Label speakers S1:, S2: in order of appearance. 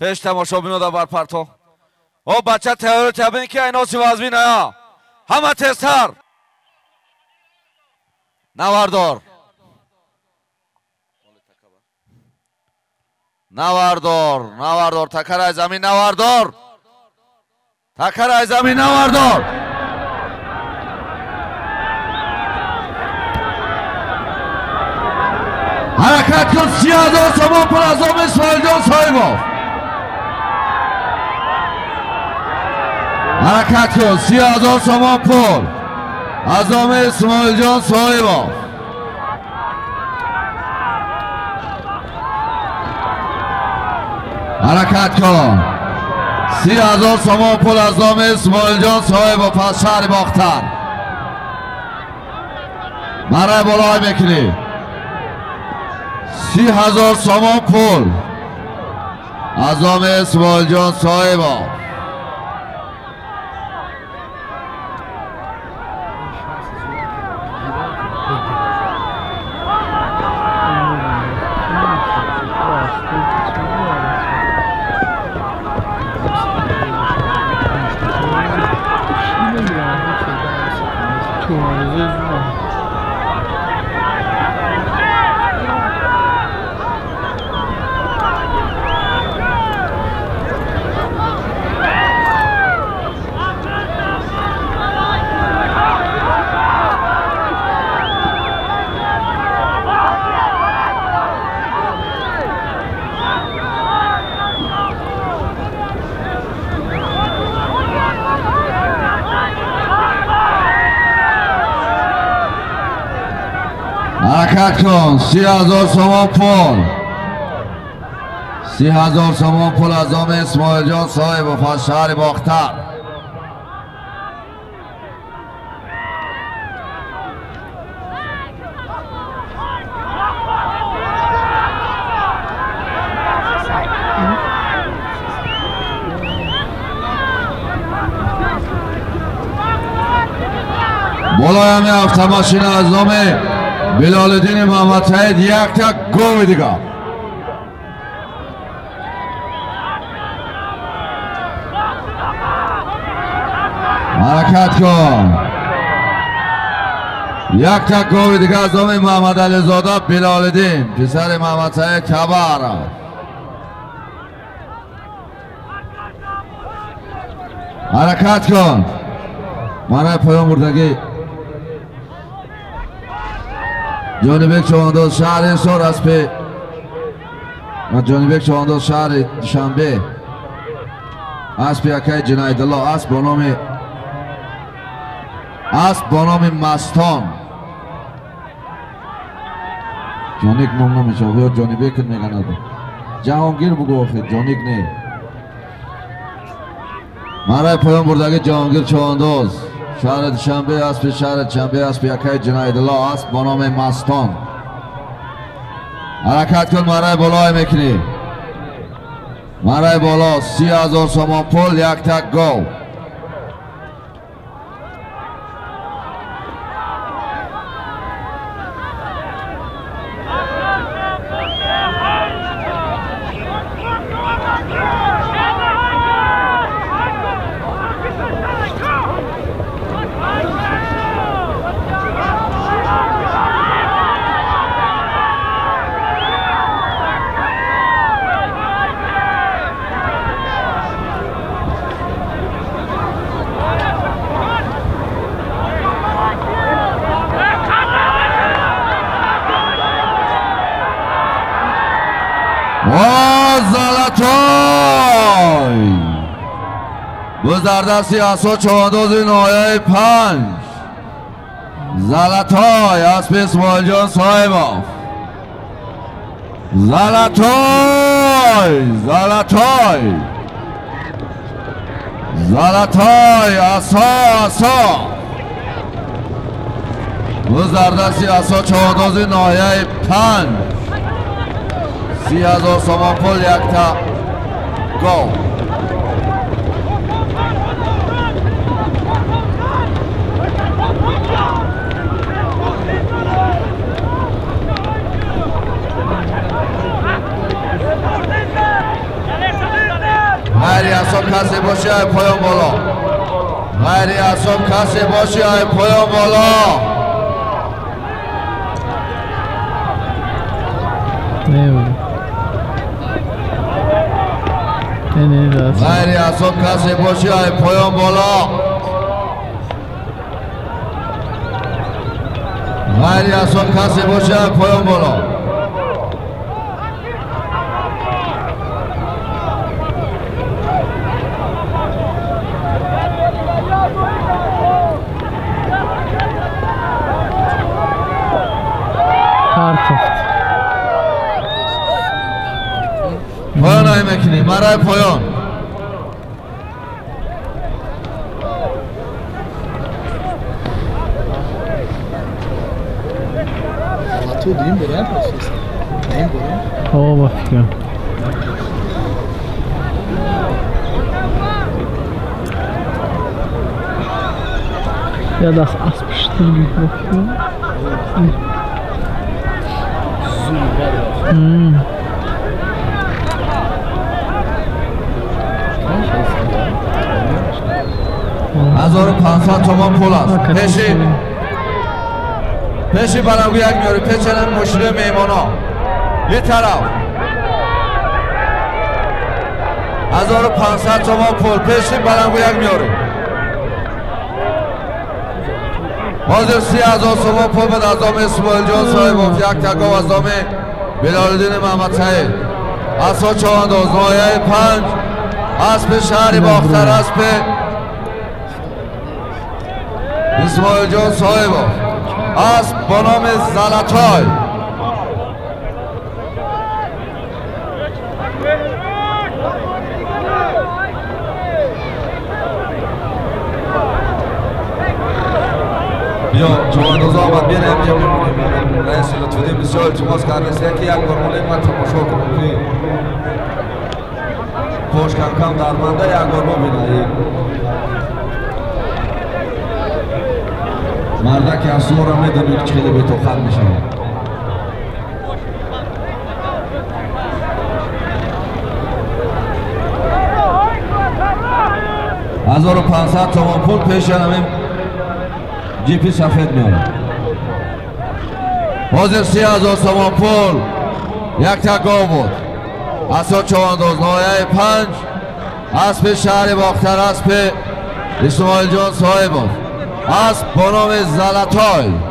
S1: پیش تماشابینو در بر پرتو او بچه تیار تبین که اینا سی وزبین ایا همه تیزتر نواردار نواردار تکرای زمین نواردار تکرای زمین نواردار حرکت کن 30,000 تومان پول از آم اسماعیل جان صاحباف حرکت کن 30,000 تومان پول از آم اسماعیل جان صاحباف حرکت کن 30,000 تومان پول از آم اسماعیل جان صاحباف از شهر باختر برای بالای میکنی 30,000 تومان پول از آم اسماعیل جان صاحباف حرکت کن 30,000 تومان پول 30,000 تومان پول از آم اسماعیل جان صاحباف از شهر باختر بالای همه هفته ماشین از نام بلالدین محمد سعید یک تک گوی دیگه حرکت کن یک تک گوی دیگه از نام محمد علی زاده بلالدین پسر محمد سعید کبر حرکت کن من پیام بردگی جانبک چوانداز شهر سار است به جانبک چوانداز شهر شنبه است به اکای جناید الله است با نام مستان جانیک ممنون میشه و جانبک میگند جهانگیر بگو آخه جانیک نه مرای پیام بردگی جهانگیر چوانداز شهر شنبه است به شهر شنبه است به اکای جناید الله است با نام مستان حرکت کن مرای بالای میکنی مرای بالا 30,000 تومان پول یک تک گو زلطای بزرده سیاسو چوانداز نایه 5 زلطای اسب اسماعیل جان صاحباف زلطای اسا بزرده سیاسو چوانداز نایه 5 30,000 تومان پول یک تا گو غیر اعصاب کسی باشه های پایان بالا غیر اعصاب کسی باشه های پایان بالا غیر اعصاب کسی باشه های پایان بالا غیر اعصاب کسی باشه های پایان بالا پایان های مکنی مرای پایان
S2: تو دیم برای پاسیست دیم برای
S3: با فکرم یا داخل اسبشتر بید بفکرم
S1: هزار و 500 تومان پول است پیشی بلنگو یک میاری پیچنن مشیره میمانا یه طرف 1500 تومان پول پیشی بلنگو یک میاری حاضر 30,000 تومان پول به دازام اسماعیل جان صاحب یک تکاو از دام بلالدین محمد سعید اسا چوانداز نایه 5 اسب شهری باختر اسب اسماعیل جان صاحب اسب با نام زلطای بیا چوانداز آمد بیان امجا میمونیم رئیس لطفیدین بسیار التماس کردنیست یکی یک بار مولین من تماشا کنم پوش کم کم درمانده یک بار ببینه مرده که از سورا میدونی که خیلی به تو خط میشه 1500 تومان پول پیش همین جی پی سفید میاره حاضر 30,000 تومان پول یک تکاو بود اسا چوانداز نایه 5 اسب شهر باختر اسب اسماعیل جان صاحب اسب با نام زلطای